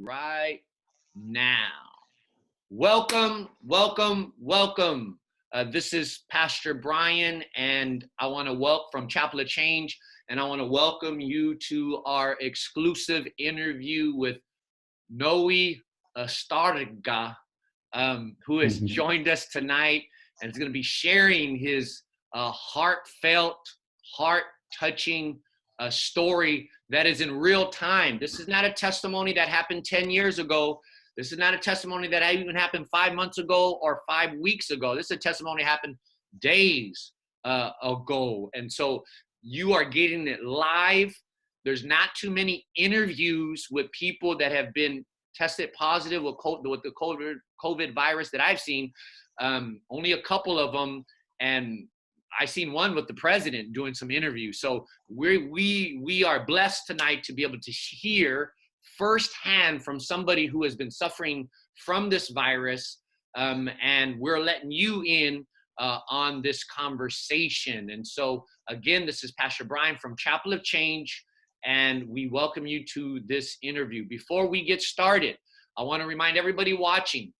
right now. Welcome, welcome, welcome. This is Pastor Brian, and I want to welcome from Chapel of Change, and I want to welcome you to our exclusive interview with Noe Astarga, who has Mhm. joined us tonight and is going to be sharing his heartfelt, heart-touching story that is in real time. This is not a testimony that happened 10 years ago. This is not a testimony that even happened 5 months ago or 5 weeks ago. This is a testimony that happened days ago. And so you are getting it live. There's not too many interviews with people that have been tested positive with the COVID virus that I've seen. Only a couple of them, and I seen one with the president doing some interviews. So we are blessed tonight to be able to hear firsthand from somebody who has been suffering from this virus, and we're letting you in on this conversation. And so again, this is Pastor Brian from Chapel of Change, and we welcome you to this interview. Before we get started, I want to remind everybody watching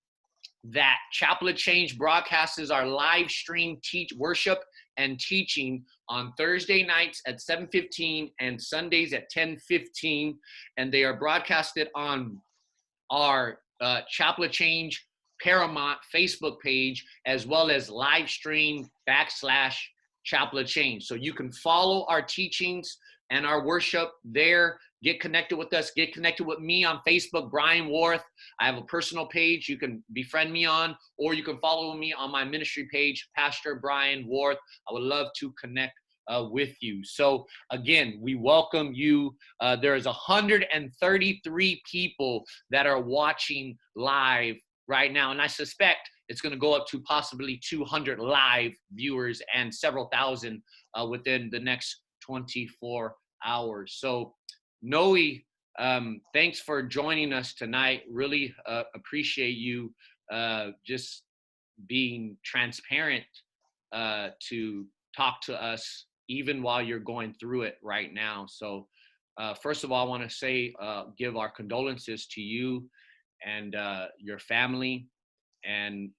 that Chapel of Change broadcasts our live stream worship and teaching on Thursday nights at 7:15 and Sundays at 10:15, and they are broadcasted on our Chapel of Change Paramount Facebook page, as well as live stream / Chapel of Change. So you can follow our teachings and our worship there. Get connected with us. Get connected with me on Facebook, Brian Worth. I have a personal page you can befriend me on, or you can follow me on my ministry page, Pastor Brian Worth. I would love to connect with you. So again, we welcome you. There's 133 people that are watching live right now, and I suspect it's going to go up to possibly 200 live viewers and several thousand within the next 24 hours. So Noe, thanks for joining us tonight. Really appreciate you just being transparent to talk to us even while you're going through it right now. So first of all, I want to say, give our condolences to you and your family. And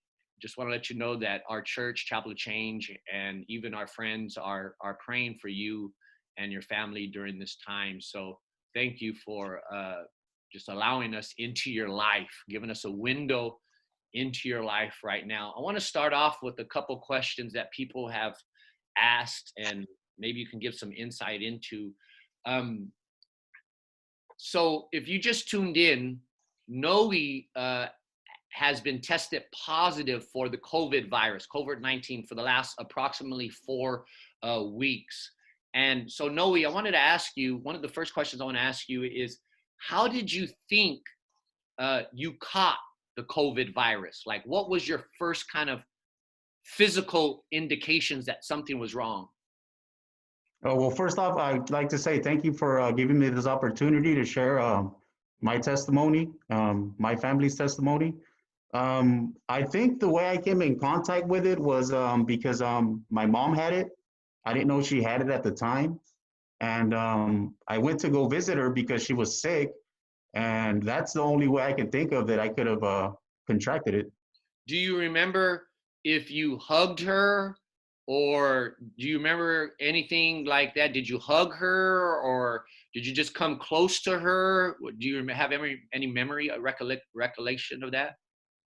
just want to let you know that our church, Chapel of Change, and even our friends are praying for you and your family during this time. So thank you for just allowing us into your life, giving us a window into your life right now. I want to start off with a couple questions that people have asked, and maybe you can give some insight into. So if you just tuned in, Noe has been tested positive for the COVID virus, COVID-19, for the last approximately 4 weeks. And so, Noe, I wanted to ask you, one of the first questions I want to ask you is, how did you think you caught the COVID virus? Like, what was your first kind of physical indications that something was wrong? Oh, well, first off, I'd like to say thank you for giving me this opportunity to share my testimony, my family's testimony. I think the way I came in contact with it was because my mom had it. I didn't know she had it at the time. And I went to go visit her because she was sick. And that's the only way I can think of that I could have contracted it. Do you remember if you hugged her, or do you remember anything like that? Did you hug her, or did you just come close to her? Do you have any memory, recollection of that?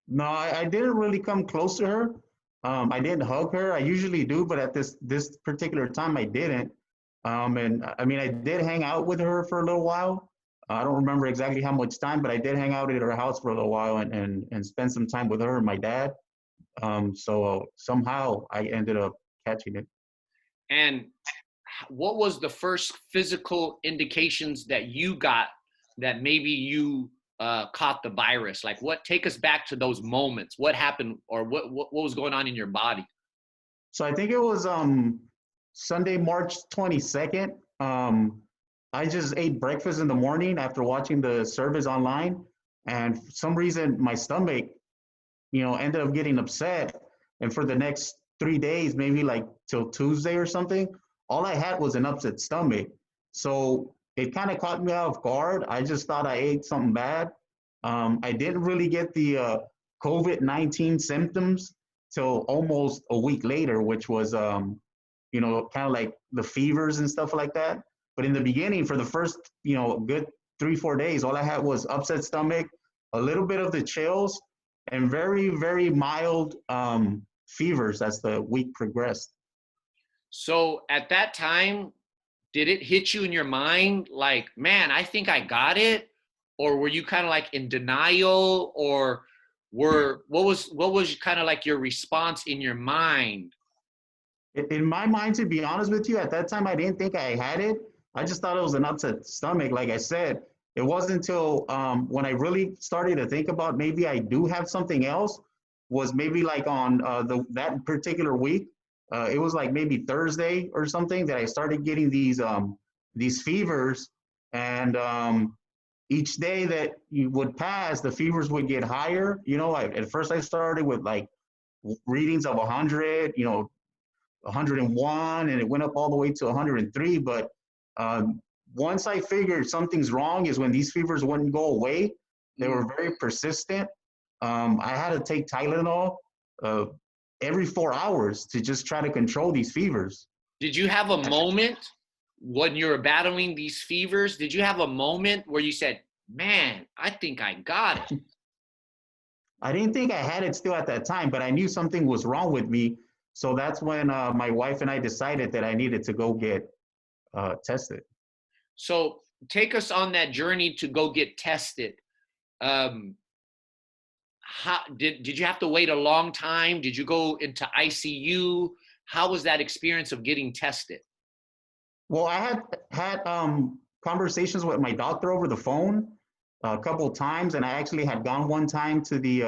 No, I didn't really come close to her. I didn't hug her. I usually do, but at this particular time, I didn't. And I mean, I did hang out with her for a little while. I don't remember exactly how much time, but I did hang out at her house for a little while and spend some time with her and my dad. So somehow I ended up catching it. And what was the first physical indications that you got that maybe you caught the virus? Like, what? Take us back to those moments. What happened, or what was going on in your body? So I think it was Sunday, March 22nd. I just ate breakfast in the morning after watching the service online, and for some reason my stomach, ended up getting upset. And for the next 3 days, maybe like till Tuesday or something, all I had was an upset stomach. So it kind of caught me off guard. I just thought I ate something bad. I didn't really get the COVID-19 symptoms till almost a week later, which was, kind of like the fevers and stuff like that. But in the beginning, for the first, good 3, 4 days, all I had was upset stomach, a little bit of the chills, and very, very mild fevers as the week progressed. So at that time, did it hit you in your mind like, man, I think I got it? Or were you kind of like in denial, or what was kind of like your response in your mind? In my mind, to be honest with you, at that time, I didn't think I had it. I just thought it was an upset stomach. Like I said, it wasn't until when I really started to think about maybe I do have something else, was maybe like on that particular week. It was like maybe Thursday or something that I started getting these fevers, and each day that you would pass, the fevers would get higher. At first I started with like readings of 100, 101, and it went up all the way to 103. But once I figured something's wrong is when these fevers wouldn't go away. They were very persistent. I had to take Tylenol every 4 hours to just try to control these fevers. Did you have a moment when you were battling these fevers? Did you have a moment where you said, man, I think I got it? I didn't think I had it still at that time, but I knew something was wrong with me. So that's when my wife and I decided that I needed to go get tested. So take us on that journey to go get tested. How did you have to wait a long time? Did you go into ICU? How was that experience of getting tested? Well, I had conversations with my doctor over the phone a couple of times, and I actually had gone one time to the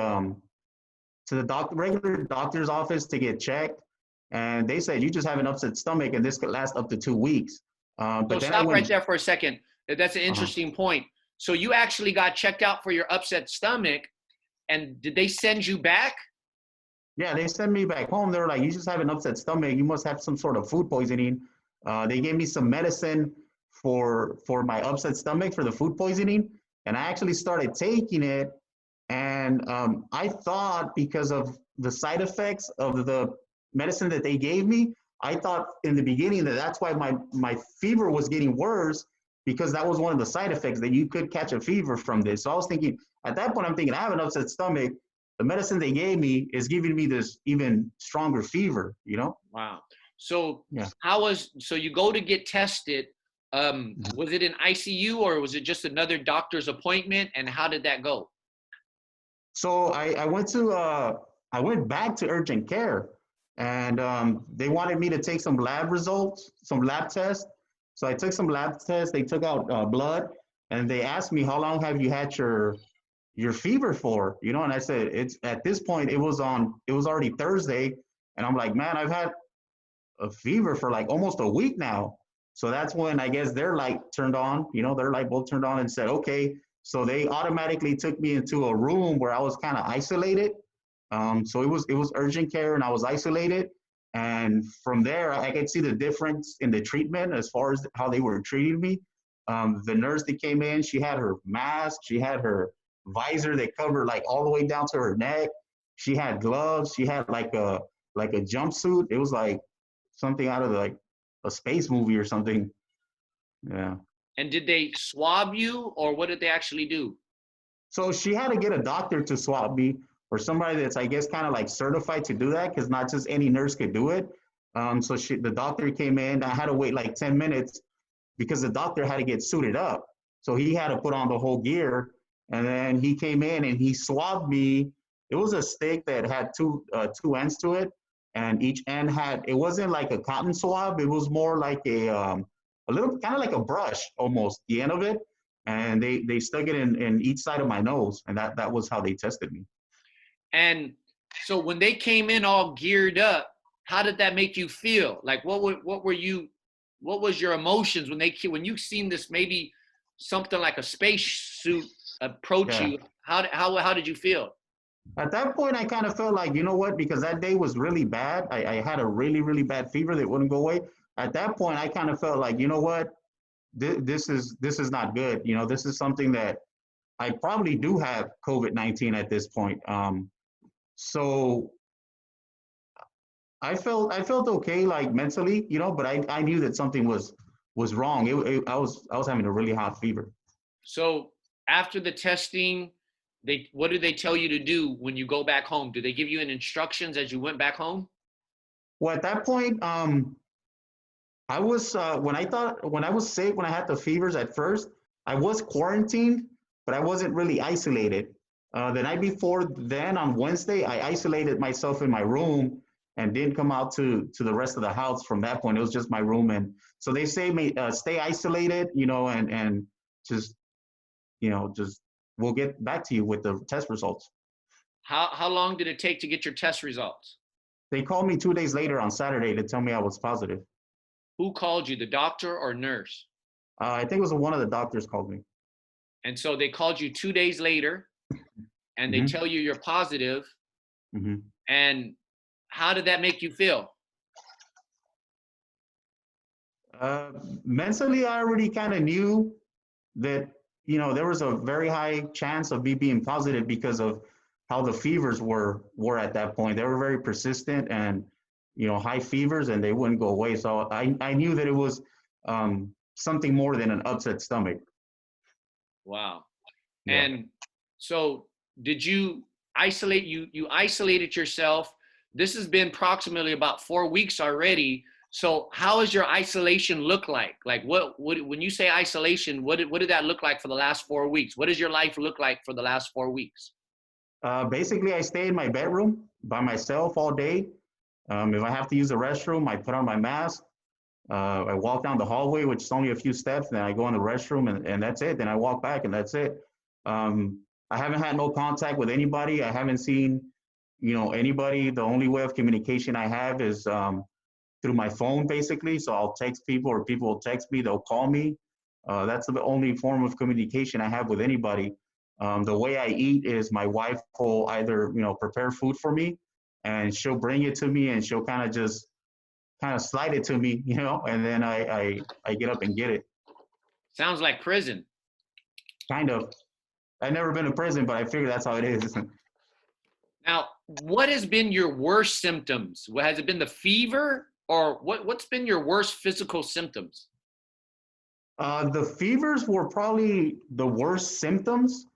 regular doctor's office to get checked, and they said you just have an upset stomach, and this could last up to 2 weeks. So But then I stop right went. there for a second. That's an interesting point. So you actually got checked out for your upset stomach, and did they send you back? Yeah, they sent me back home. They were like, you just have an upset stomach. You must have some sort of food poisoning. They gave me some medicine for my upset stomach for the food poisoning, and I actually started taking it. And I thought because of the side effects of the medicine that they gave me, I thought in the beginning that that's why my fever was getting worse, because that was one of the side effects, that you could catch a fever from this. So I was thinking, at that point, I'm thinking, I have an upset stomach. The medicine they gave me is giving me this even stronger fever. Wow. So Yeah. so you go to get tested. Was it in ICU or was it just another doctor's appointment? And how did that go? So I went back to urgent care, and they wanted me to take some lab results, some lab tests. So I took some lab tests. They took out blood, and they asked me, how long have you had your fever for? And I said, it's at this point it was already Thursday, and I'm like, man, I've had a fever for like almost a week now. So that's when I guess their light turned on, their light bulb turned on, and said, okay. So they automatically took me into a room where I was kind of isolated. So it was urgent care, and I was isolated. And from there, I could see the difference in the treatment as far as how they were treating me. The nurse that came in, she had her mask, she had her visor that covered like all the way down to her neck. She had gloves. She had like a jumpsuit. It was like something out of like a space movie or something. Yeah. And did they swab you or what did they actually do? So she had to get a doctor to swab me, or somebody that's, I guess, kind of like certified to do that, because not just any nurse could do it. So the doctor came in. I had to wait like 10 minutes because the doctor had to get suited up. So he had to put on the whole gear, and then he came in and he swabbed me. It was a stick that had two ends to it, and each end it wasn't like a cotton swab. It was more like a little kind of like a brush almost, the end of it. And they stuck it in each side of my nose, and that was how they tested me. And so when they came in all geared up, how did that make you feel? Like what was your emotions when you seen this, maybe something like a space suit approach Yeah. you? How did you feel? At that point, I kind of felt like, you know what, because that day was really bad. I had a really, really bad fever that wouldn't go away. At that point, I kind of felt like, you know what, this is not good. This is something that I probably do have COVID-19 at this point. So I felt okay, like mentally, but I knew that something was wrong. I was having a really hot fever. So after the testing, what do they tell you to do when you go back home? Do they give you any instructions as you went back home? Well, at that point, I was when I was sick, when I had the fevers at first, I was quarantined, but I wasn't really isolated. The night before then, on Wednesday, I isolated myself in my room and didn't come out to the rest of the house from that point. It was just my room, and so they say me stay isolated, and just just we'll get back to you with the test results. How long did it take to get your test results? They called me 2 days later on Saturday to tell me I was positive. Who called you, the doctor or nurse? I think it was one of the doctors called me. And so they called you 2 days later and they hmm tell you you're positive. hmm And how did that make you feel? Uh, Mentally, I already kind of knew that there was a very high chance of me being positive because of how the fevers were at that point. They were very persistent and high fevers, and they wouldn't go away. So I knew that it was something more than an upset stomach. Wow. Yeah. And so did you isolate you isolated yourself? This has been approximately about 4 weeks already. So how does your isolation look like? Like what when you say isolation, what did that look like for the last 4 weeks? What does your life look like for the last 4 weeks? Basically, I stay in my bedroom by myself all day. If I have to use the restroom, I put on my mask. I walk down the hallway, which is only a few steps. Then I go in the restroom, and that's it. Then I walk back, and that's it. I haven't had no contact with anybody. I haven't seen, anybody. The only way of communication I have is through my phone, basically. So I'll text people, or people will text me. They'll call me. That's the only form of communication I have with anybody. The way I eat is my wife will either, prepare food for me, and she'll bring it to me, and she'll kind of slide it to me, and then I get up and get it. Sounds like prison. Kind of. I've never been to prison, but I figure that's how it is. Now, what has been your worst symptoms? Has it been the fever or what's been your worst physical symptoms? The fevers were probably the worst symptoms,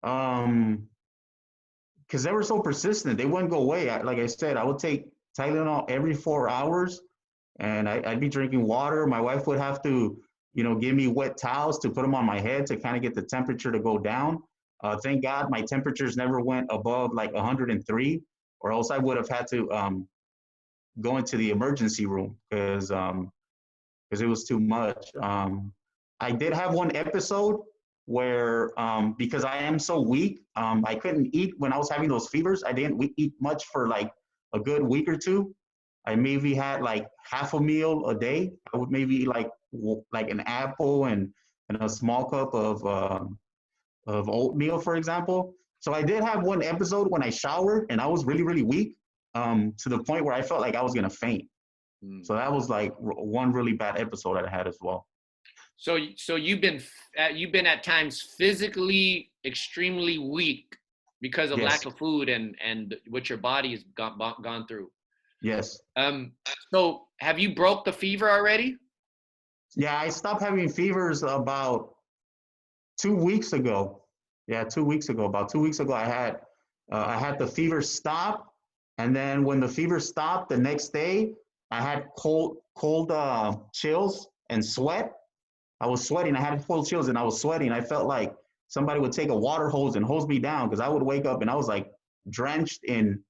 because they were so persistent. They wouldn't go away. Like I said, I would take Tylenol every 4 hours, and I'd be drinking water. My wife would have to, give me wet towels to put them on my head to kind of get the temperature to go down. Thank God my temperatures never went above like 103, or else I would have had to go into the emergency room because it was too much. I did have one episode where, because I am so weak, I couldn't eat when I was having those fevers. I didn't eat much for like a good week or two. I maybe had like half a meal a day. I would maybe eat like an apple and a small cup of oatmeal, for example. So I did have one episode when I showered and I was really, really weak, to the point where I felt like I was gonna faint. Mm. So that was like one really bad episode that I had as well. So you've been at times physically extremely weak because of Yes, lack of food and what your body has gone through. yes. Um, so have you broke the fever already? Yeah, I stopped having fevers about 2 weeks ago. Yeah, 2 weeks ago. About 2 weeks ago, I had the fever stop, and then when the fever stopped, the next day I had cold chills and sweat. I was sweating. I had cold chills and I was sweating. I felt like somebody would take a water hose and hose me down because I would wake up and I was like drenched in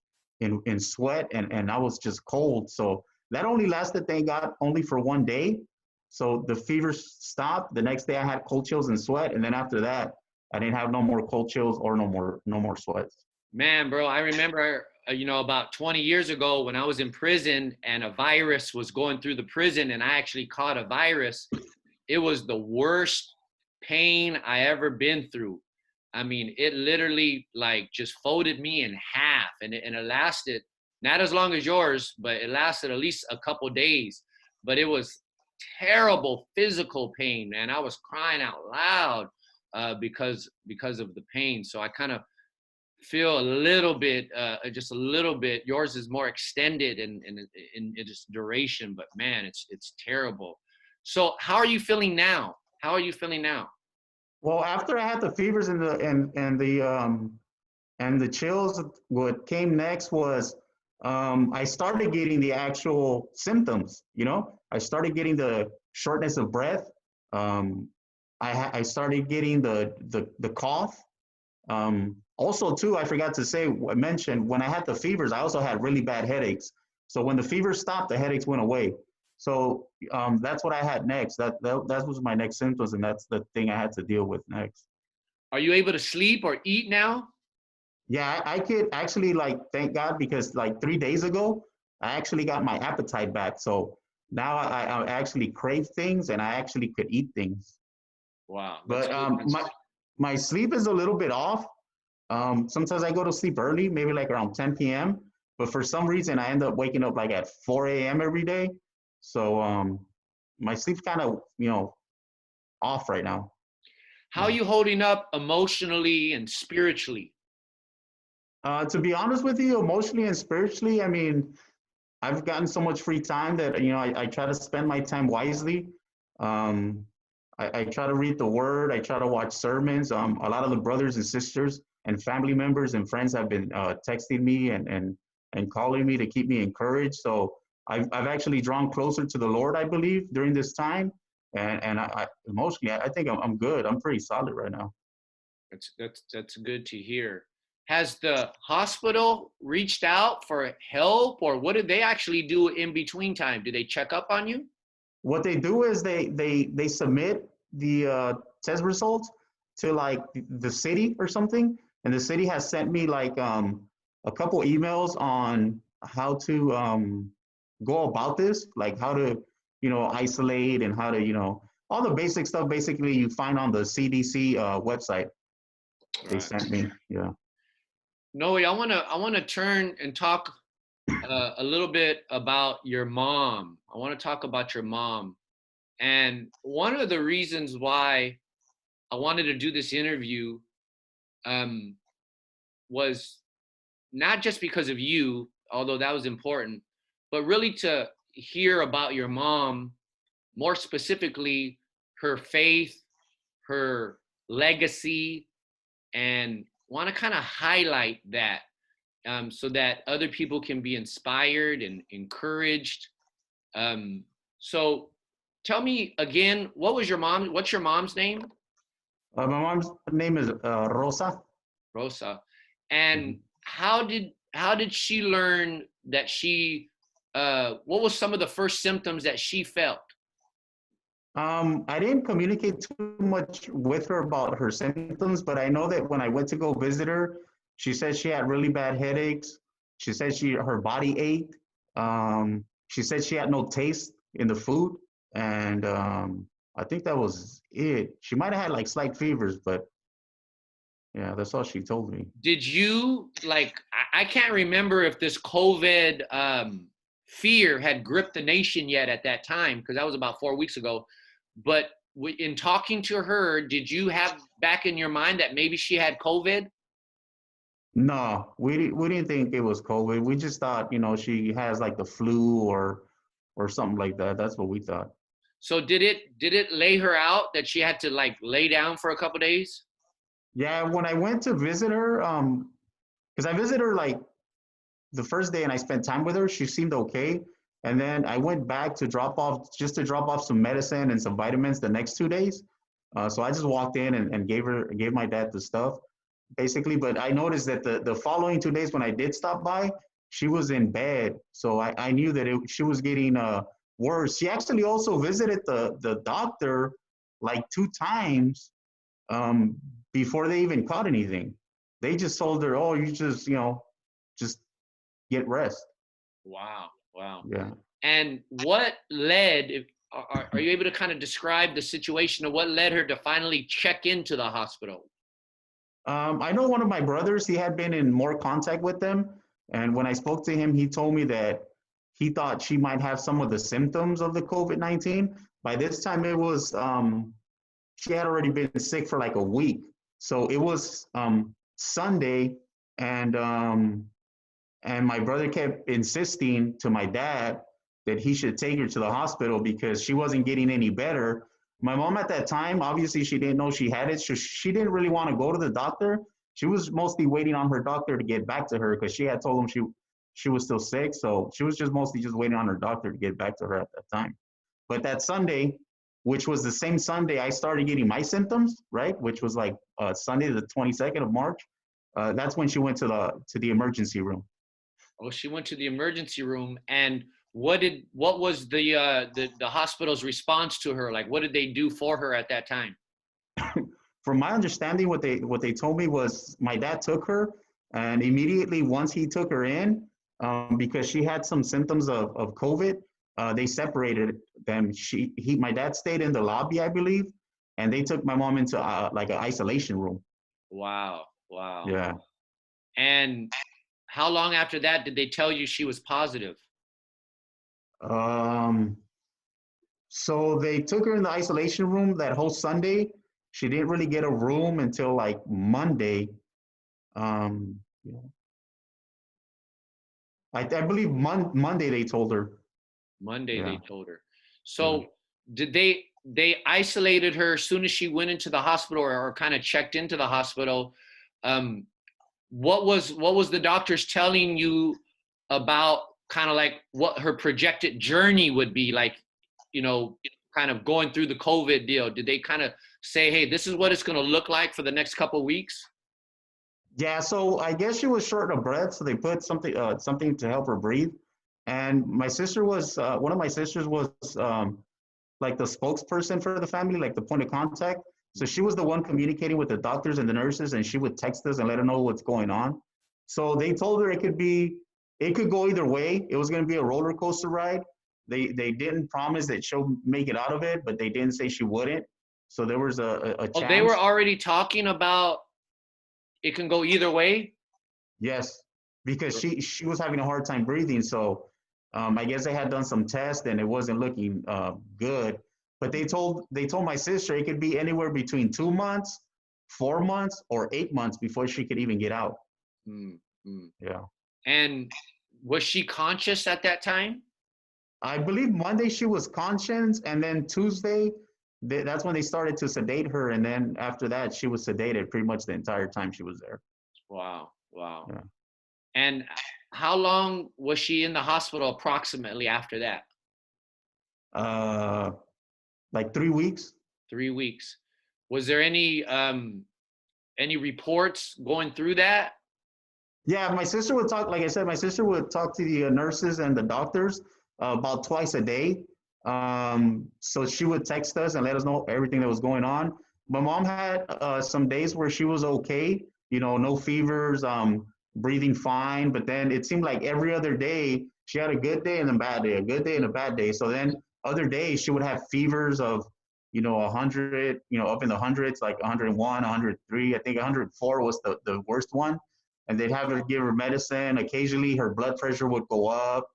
sweat and I was just cold. So that only lasted, thank God, only for one day. So the fever stopped. The next day I had cold chills and sweat, and then after that I didn't have no more cold chills or no more sweats. Man, bro, I remember, about 20 years ago when I was in prison and a virus was going through the prison and I actually caught a virus. It was the worst pain I ever been through. I mean, it literally like just folded me in half, and it lasted not as long as yours, but it lasted at least a couple days. But it was terrible physical pain, man. I was crying out loud. because of the pain. So I kind of feel a little bit, just a little bit. Yours is more extended in its duration, but man, it's terrible. So how are you feeling now? How are you feeling now? Well, after I had the fevers and the chills, what came next was I started getting the actual symptoms. You know, I started getting the shortness of breath. Um, I started getting the cough. Also, too, I forgot to say, I mentioned when I had the fevers, I also had really bad headaches. So when the fever stopped, the headaches went away. So that's what I had next. That was my next symptoms, and that's the thing I had to deal with next. Are you able to sleep or eat now? Yeah, I could actually like thank God because like 3 days ago, I actually got my appetite back. So now I actually crave things and I actually could eat things. Wow, that's But good. my sleep is a little bit off. Sometimes I go to sleep early, maybe like around 10 p.m. But for some reason, I end up waking up like at 4 a.m. every day. So my sleep's kind of off right now. How are Yeah. you holding up emotionally and spiritually? To be honest with you, emotionally and spiritually, I mean, I've gotten so much free time that I try to spend my time wisely. Um, I try to read the Word. I try to watch sermons. A lot of the brothers and sisters and family members and friends have been texting me and calling me to keep me encouraged. So I've actually drawn closer to the Lord, I believe, during this time. And I emotionally, I think I'm good. I'm pretty solid right now. That's good to hear. Has the hospital reached out for help, or what did they actually do in between time? Did they check up on you? What they do is they submit the test results to like the city or something, and the city has sent me like a couple emails on how to go about this, like how to isolate and how to all the basic stuff basically you find on the CDC website. They Right. sent me, yeah. Noe, I wanna turn and talk a little bit about your mom. I want to talk about your mom. And one of the reasons why I wanted to do this interview um, was not just because of you, although that was important, but really to hear about your mom, more specifically, her faith, her legacy, and want to kind of highlight that so that other people can be inspired and encouraged. Um, so tell me again, what's your mom's name? My mom's name is Rosa. Rosa. And how did she learn that what was some of the first symptoms that she felt? I didn't communicate too much with her about her symptoms, but I know that when I went to go visit her, she said she had really bad headaches. She said her body ached. She said she had no taste in the food, and I think that was it. She might have had like slight fevers, but yeah, that's all she told me. Did you like I can't remember if this COVID fear had gripped the nation yet at that time, because that was about 4 weeks ago. But in talking to her, did you have back in your mind that maybe she had COVID? No, we didn't think it was COVID. We just thought, she has like the flu or something like that. That's what we thought. So did it lay her out that she had to like lay down for a couple days? Yeah, when I went to visit her, because I visited her like the first day and I spent time with her, she seemed okay. And then I went back to drop off some medicine and some vitamins the next 2 days. So I just walked in and gave my dad the stuff basically. But I noticed that the following 2 days when I did stop by, she was in bed. So I knew that she was getting worse. She actually also visited the doctor like 2 times um, before they even caught anything. They just told her, "Oh, you just get rest." Wow, wow. Yeah. And what led, are you able to kind of describe the situation of what led her to finally check into the hospital? I know one of my brothers, he had been in more contact with them. And when I spoke to him, he told me that he thought she might have some of the symptoms of the COVID-19. By this time, it was she had already been sick for like a week. So it was Sunday, and my brother kept insisting to my dad that he should take her to the hospital because she wasn't getting any better. My mom at that time, obviously, she didn't know she had it, so she didn't really want to go to the doctor. She was mostly waiting on her doctor to get back to her because she had told him she was still sick. So she was just mostly just waiting on her doctor to get back to her at that time. But that Sunday, which was the same Sunday I started getting my symptoms, right? Which was like Sunday, the 22nd of March. That's when she went to the emergency room. Oh, she went to the emergency room, and what was the hospital's response to her? Like, what did they do for her at that time? From my understanding, what they told me was my dad took her, and immediately once he took her in, because she had some symptoms of COVID, they separated them. My dad stayed in the lobby, I believe, and they took my mom into like an isolation room. Wow, wow. Yeah. And how long after that did they tell you she was positive? Um, so they took her in the isolation room that whole Sunday. She didn't really get a room until like Monday. Um, I believe Monday they told her. Monday Yeah. they told her. Yeah. So did they isolated her as soon as she went into the hospital, or kind of checked into the hospital? Um, what was the doctors telling you about kind of like what her projected journey would be like, you know, kind of going through the COVID deal? Did they kind of say, hey, this is what it's going to look like for the next couple of weeks? Yeah, so I guess she was short of breath, so they put something to help her breathe. And my sister was one of my sisters was like the spokesperson for the family, like the point of contact. So she was the one communicating with the doctors and the nurses, and she would text us and let her know what's going on. So they told her it could go either way. It was going to be a roller coaster ride. They didn't promise that she'll make it out of it, but they didn't say she wouldn't. So there was a Oh, they were chance. already talking about it can go either way. Yes, because she was having a hard time breathing. So I guess they had done some tests and it wasn't looking good. But they told my sister it could be anywhere between 2 months, 4 months, or 8 months before she could even get out. Mm, mm. Yeah, And was she conscious at that time? I believe Monday she was conscious, and then Tuesday that's when they started to sedate her, and then after that she was sedated pretty much the entire time she was there. Wow, wow. Yeah. And how long was she in the hospital approximately after that? Uh, like 3 weeks. 3 weeks. Was there any reports going through that? Yeah, my sister would talk. Like I said, my sister would talk to the nurses and the doctors about twice a day. So she would text us and let us know everything that was going on. My mom had some days where she was okay, no fevers, breathing fine. But then it seemed like every other day she had a good day and a bad day, a good day and a bad day. So then other days she would have fevers of 100, up in the hundreds, like 101, 103. I think 104 was the worst one, and they'd have her give her medicine. Occasionally, her blood pressure would go up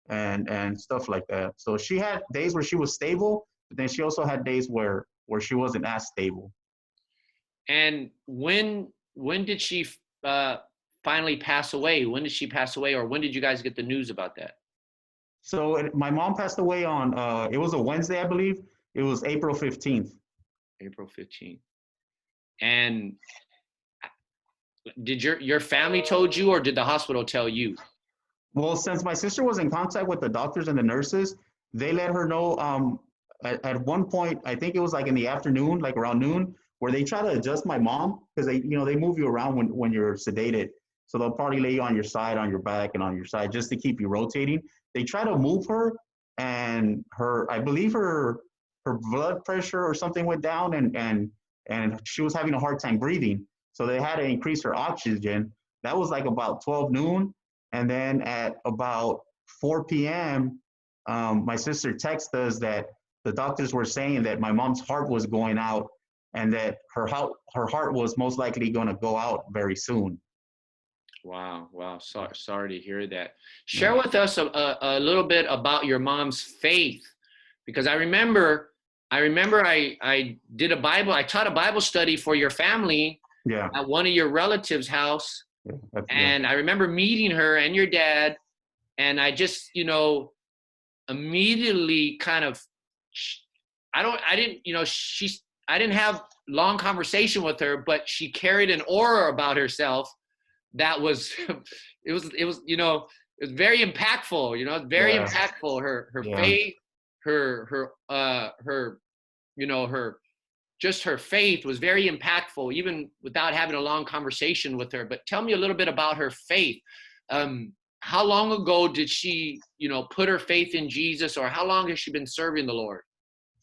and stuff like that. So she had days where she was stable, but then she also had days where she wasn't as stable. And when did she uh, finally pass away? When did she pass away, or when did you guys get the news about that? So my mom passed away on it was a Wednesday, I believe. It was April 15th. April 15th. And did your family told you, or did the hospital tell you? Well, since my sister was in contact with the doctors and the nurses, they let her know at one point, I think it was like in the afternoon, like around noon, where they try to adjust my mom because they move you around when you're sedated. So they'll probably lay you on your side, on your back, and on your side just to keep you rotating. They try to move her, and I believe her blood pressure or something went down, and she was having a hard time breathing. So they had to increase her oxygen. That was like about 12 noon. And then at about 4 p.m., my sister texted us that the doctors were saying that my mom's heart was going out and that her heart was most likely going to go out very soon. Wow, wow. Sorry to hear that. Yeah. Share with us a little bit about your mom's faith, because I remember I remember I taught a Bible study for your family Yeah, at one of your relatives' house. yeah, that's, yeah. And I remember meeting her and your dad. And I just, immediately kind of, I didn't, I didn't have long conversation with her, but she carried an aura about herself that was, it was very impactful, very Yeah, impactful. Her yeah. faith, her, her, just her faith was very impactful, even without having a long conversation with her. But tell me a little bit about her faith. Um, how long ago did she, put her faith in Jesus, or how long has she been serving the Lord?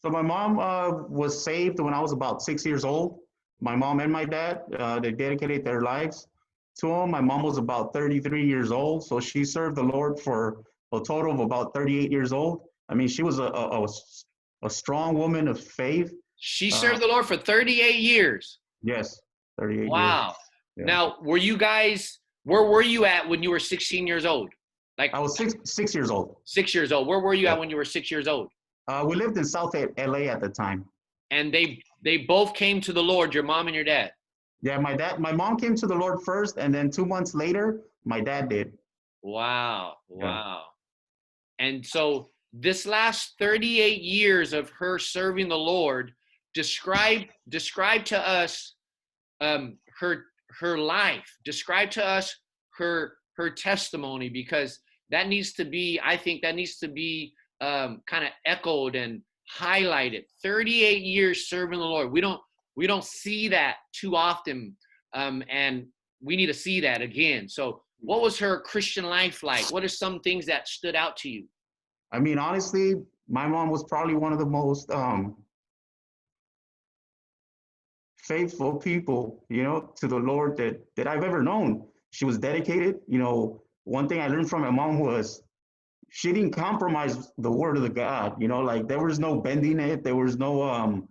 So my mom was saved when I was about 6 years old. My mom and my dad, they dedicated their lives to him. My mom was about 33 years old, so she served the Lord for a total of about 38 years old. I mean, she was a strong woman of faith. She Uh, served the Lord for 38 years. yes, 38 years. Wow. Yeah. Now, where were you at when you were 16 years old? Like I was 6 years old. 6 years old. Where were you Yeah. at when you were 6 years old? We lived in South LA at the time. And they both came to the Lord, your mom and your dad. Yeah, my mom came to the Lord first, and then 2 months later, my dad did. Wow. Yeah. Wow. And so this last 38 years of her serving the Lord, describe to us her life. Describe to us her testimony, because that needs to be, I think that needs to be kind of echoed and highlighted. 38 years serving the Lord. We don't see that too often, and we need to see that again. So, what was her Christian life like? What are some things that stood out to you? I mean, honestly, my mom was probably one of the most faithful people, to the Lord that I've ever known. She was dedicated. One thing I learned from my mom was she didn't compromise the word of the God. Like there was no bending it. There was no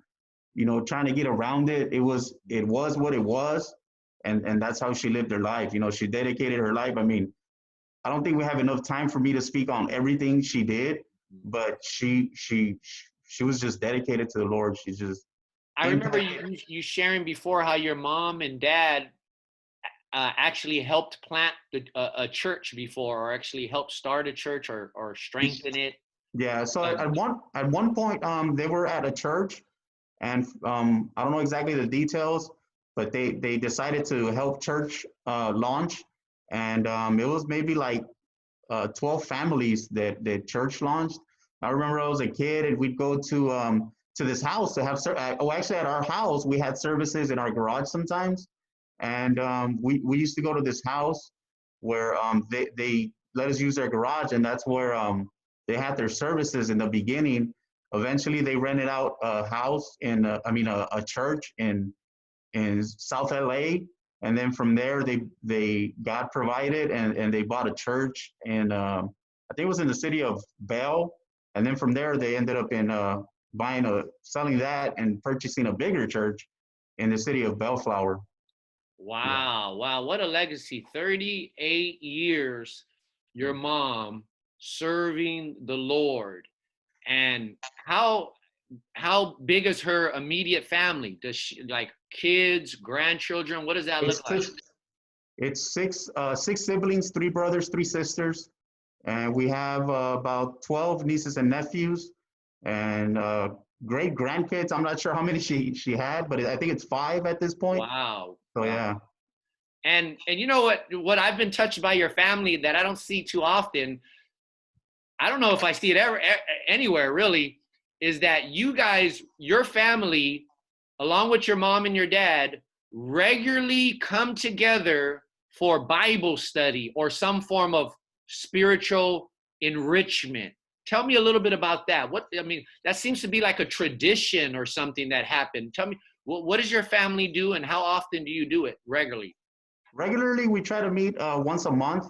trying to get around it. It was what it was, and that's how she lived her life. She dedicated her life. I mean, I don't think we have enough time for me to speak on everything she did, but she was just dedicated to the Lord. She just I remember impact. you sharing before how your mom and dad actually helped plant a church before, or actually helped start a church, or strengthen it. Yeah. So at, Um, at one at one point, they were at a church, and I don't know exactly the details, but they decided to help church launch, and it was maybe like 12 families that church launched. I remember I was a kid and we'd go to this house to have actually at our house we had services in our garage sometimes, and we used to go to this house where they let us use their garage, and that's where they had their services in the beginning. Eventually, they rented out a house a church in South LA, and then from there they got provided and they bought a church, and I think it was in the city of Bell, and then from there they ended up in selling that and purchasing a bigger church in the city of Bellflower. Yeah. wow, wow, what a legacy! 38 years, your mom serving the Lord. And how big is her immediate family? Does she like kids, grandchildren? What does that look It's like? six. It's six siblings, three brothers, three sisters, and we have about 12 nieces and nephews, and great grandkids. I'm not sure how many she had, but I think it's five at this point. Wow, So wow. yeah, And you know what I've been touched by your family that I don't see too often. I don't know if I see it ever anywhere really, is that you guys, your family, along with your mom and your dad, regularly come together for Bible study or some form of spiritual enrichment. Tell me a little bit about that. That seems to be like a tradition or something that happened. Tell me, what does your family do, and how often do you do it regularly? regularly we try to meet once a month,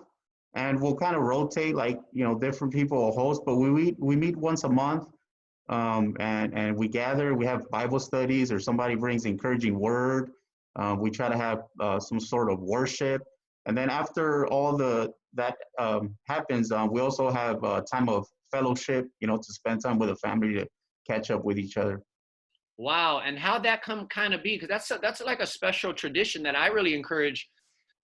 and we'll kind of rotate, like different people will host, but we meet once a month, and we gather. We have Bible studies, or somebody brings encouraging word. We try to have some sort of worship, and then after all that happens, we also have time of fellowship. To spend time with the family to catch up with each other. Wow. And how'd that come kind of be? Because that's like a special tradition that I really encourage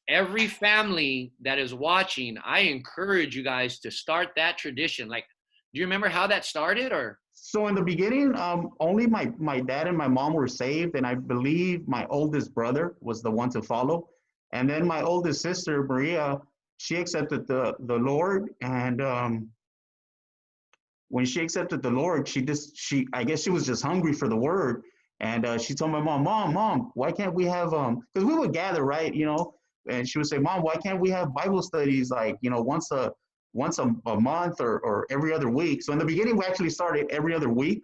every family that is watching. I encourage you guys to start that tradition. Like, do you remember how that started or? So in the beginning, only my dad and my mom were saved, and I believe my oldest brother was the one to follow. And then my oldest sister, Maria, she accepted the Lord. And when she accepted the Lord, she I guess she was just hungry for the word. And she told my mom, why can't we have because we would gather, right, and she would say, Mom, why can't we have Bible studies like, once a month or every other week? So in the beginning, we actually started every other week,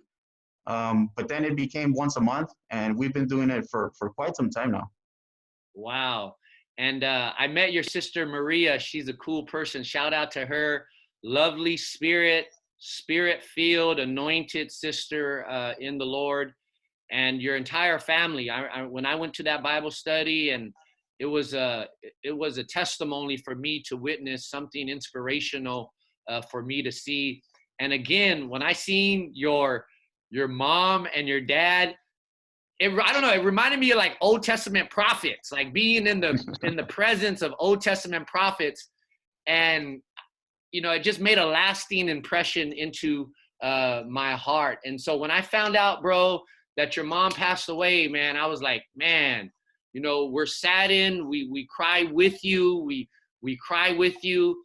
but then it became once a month, and we've been doing it for quite some time now. Wow. And I met your sister Maria. She's a cool person. Shout out to her. Lovely spirit filled, anointed sister in the Lord, and your entire family. When I went to that Bible study, and it was a testimony for me to witness, something inspirational for me to see. And again, when I seen your mom and your dad, I don't know, it reminded me of like Old Testament prophets, like being in the presence of Old Testament prophets. And it just made a lasting impression into my heart. And so when I found out, bro, that your mom passed away, man, I was like, man, we're saddened. We cry with you. We cry with you.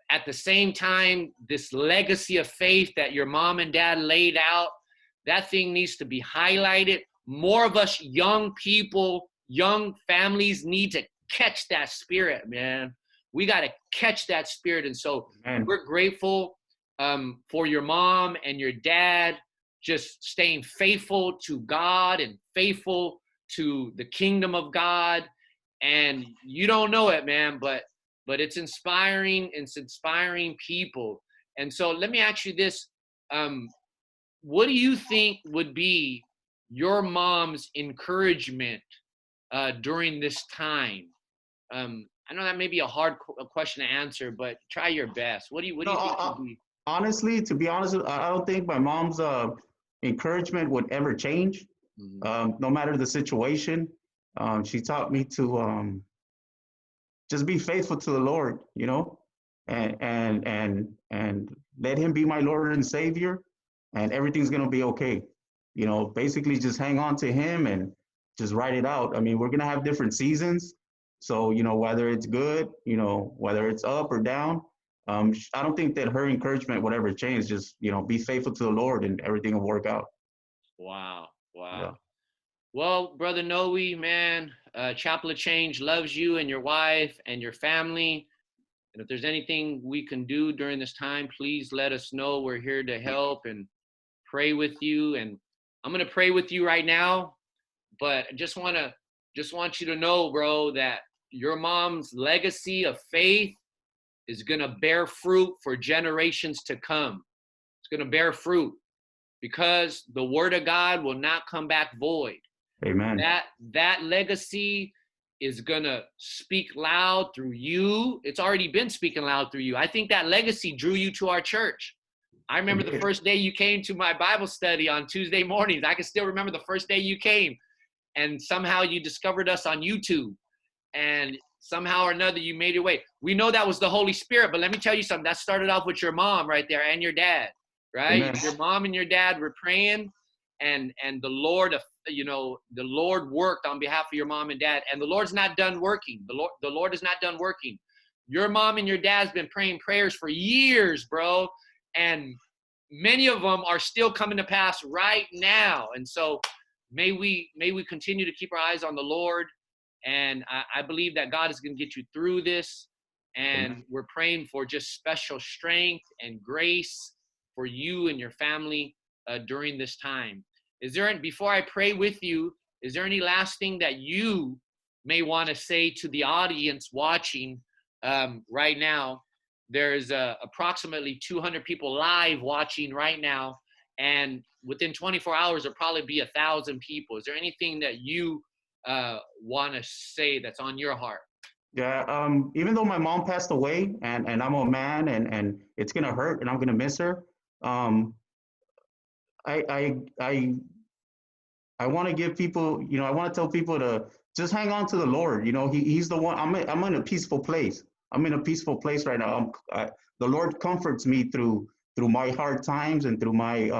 At the same time, this legacy of faith that your mom and dad laid out, that thing needs to be highlighted. More of us young people, young families need to catch that spirit, man. We got to catch that spirit. And so Amen. we're grateful for your mom and your dad just staying faithful to God and faithful to the kingdom of God. And you don't know it, man, but it's inspiring. It's inspiring people. And so let me ask you this. What do you think would be your mom's encouragement during this time? I know that may be a hard question to answer, but try your best. What do you No, think would be? honestly, to be honest, I don't think my mom's encouragement would ever change, Mhm. no matter the situation. She taught me to just be faithful to the Lord, and let Him be my Lord and Savior, and everything's gonna be okay. Basically just hang on to Him and just ride it out. I mean, we're gonna have different seasons, so whether it's good, whether it's up or down. I don't think that her encouragement would ever change. Just be faithful to the Lord, and everything will work out. Wow. Yeah. Wow. Well, Brother Noe, man, Chapel of Change loves you and your wife and your family. And if there's anything we can do during this time, please let us know. We're here to help and pray with you. And I'm going to pray with you right now, but I just want you to know, bro, that your mom's legacy of faith is going to bear fruit for generations to come. It's going to bear fruit because the word of God will not come back void. Amen. That legacy is gonna speak loud through you. It's already been speaking loud through you. I think that legacy drew you to our church. I remember the first day you came to my Bible study on Tuesday mornings. I can still remember the first day you came, and somehow you discovered us on YouTube, and somehow or another you made your way. We know that was the Holy Spirit, but let me tell you something. That started off with your mom right there and your dad, right? Amen. Your mom and your dad were praying, and the Lord, the Lord worked on behalf of your mom and dad, and the Lord's not done working. The Lord is not done working. Your mom and your dad's been praying prayers for years, bro, and many of them are still coming to pass right now. And so may we continue to keep our eyes on the Lord, and I believe that God is going to get you through this. And Amen. we're praying for just special strength and grace for you and your family during this time. Before I pray with you, is there any last thing that you may want to say to the audience watching right now? There's approximately 200 people live watching right now, and within 24 hours, there'll probably be 1,000 people. Is there anything that you want to say that's on your heart? Yeah, even though my mom passed away, and I'm a man, and it's gonna hurt, and I'm gonna miss her. Um, I I want to give people, I want to tell people to just hang on to the Lord. He's the one. I'm in a peaceful place. I'm in a peaceful place right now. The Lord comforts me through my hard times and through my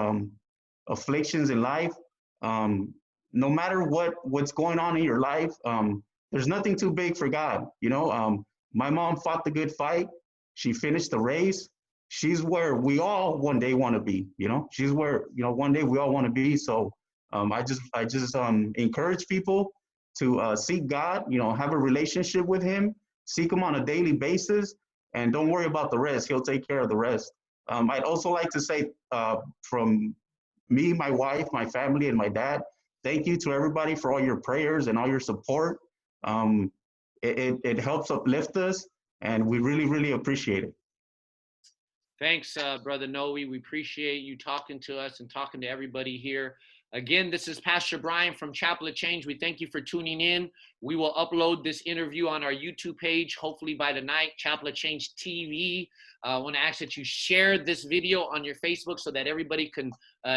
afflictions in life. Um, no matter what's going on in your life, there's nothing too big for God. My mom fought the good fight. She finished the race. She's where we all one day want to be. She's where one day we all want to be. So I just encourage people to seek God. Have a relationship with Him. Seek Him on a daily basis, and don't worry about the rest. He'll take care of the rest. I'd also like to say from me, my wife, my family, and my dad, thank you to everybody for all your prayers and all your support. Um, it helps uplift us, and we really, really appreciate it. Thanks, Brother Noe. We appreciate you talking to us and talking to everybody here. Again, this is Pastor Brian from Chapel of Change. We thank you for tuning in. We will upload this interview on our YouTube page, hopefully by tonight, Chapel of Change TV. I want to ask that you share this video on your Facebook so that everybody can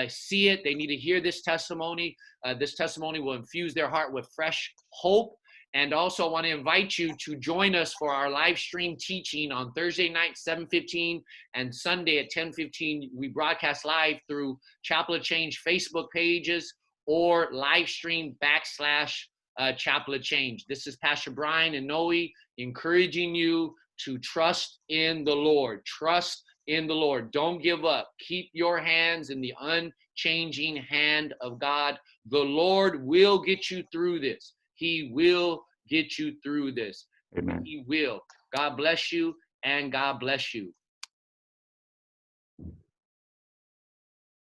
see it. They need to hear this testimony. This testimony will infuse their heart with fresh hope. And also, I want to invite you to join us for our live stream teaching on Thursday night, 7:15, and Sunday at 10:15. We broadcast live through Chapel of Change Facebook pages or live stream / Chapel of Change. This is Pastor Brian and Noe encouraging you to trust in the Lord. Trust in the Lord. Don't give up. Keep your hands in the unchanging hand of God. The Lord will get you through this. He will get you through this. Amen. He will. God bless you, and God bless you.